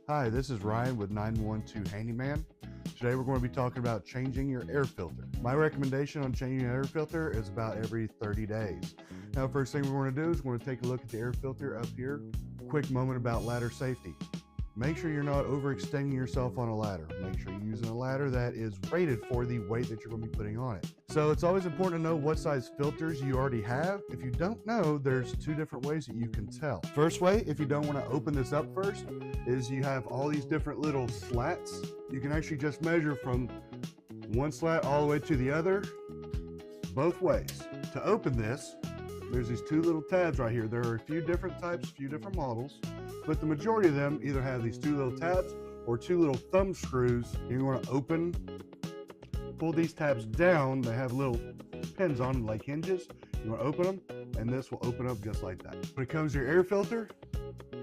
Hi, this is Ryan with 912 Handyman. Today we're going to be talking about changing your air filter. My recommendation on changing your air filter is about every 30 days. Now, first thing we're going to do is we're going to take a look at the air filter up here. Quick moment about ladder safety. Make sure you're not overextending yourself on a ladder. Make sure you're using a ladder that is rated for the weight that you're going to be putting on it. So it's always important to know what size filters you already have. If you don't know, there's two different ways that you can tell. First way, if you don't want to open this up first, is you have all these different little slats. You can actually just measure from one slat all the way to the other, both ways. To open this, there's these two little tabs right here. There are a few different types, a few different models, but the majority of them either have these two little tabs or two little thumb screws. You want to open, pull these tabs down. They have little pins on them like hinges. You want to open them, and this will open up just like that. When it comes to your air filter,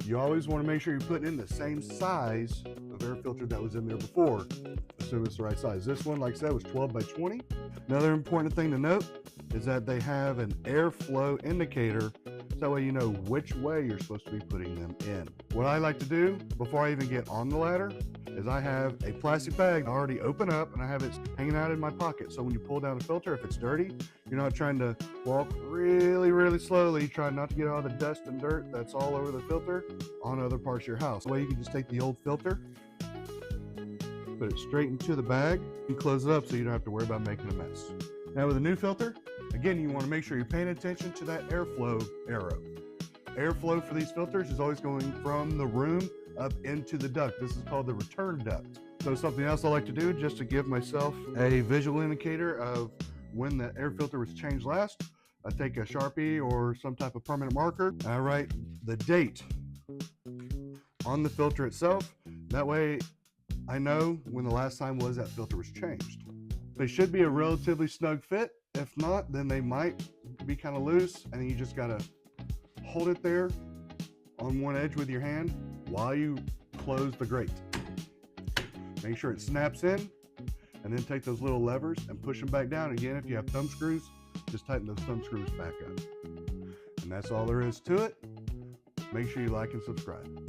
you always want to make sure you're putting in the same size of air filter that was in there before. Assume it's the right size. This one, like I said, was 12 by 20. Another important thing to note is that they have an airflow indicator, so that way you know which way you're supposed to be putting them in. What I like to do before I even get on the ladder is I have a plastic bag already open up and I have it hanging out in my pocket. So when you pull down the filter, if it's dirty, you're not trying to walk really slowly, trying not to get all the dust and dirt that's all over the filter on other parts of your house. That way you can just take the old filter, put it straight into the bag and close it up so you don't have to worry about making a mess. Now with a new filter, again, you want to make sure you're paying attention to that airflow arrow. Airflow for these filters is always going from the room up into the duct. This is called the return duct. So something else I like to do just to give myself a visual indicator of when the air filter was changed last, I take a Sharpie or some type of permanent marker and I write the date on the filter itself. That way I know when the last time was that filter was changed. They should be a relatively snug fit. If not, then they might be kind of loose, and then you just gotta hold it there on one edge with your hand while you close the grate. Make sure it snaps in, and then take those little levers and push them back down. Again, if you have thumb screws, just tighten those thumb screws back up. And that's all there is to it. Make sure you like and subscribe.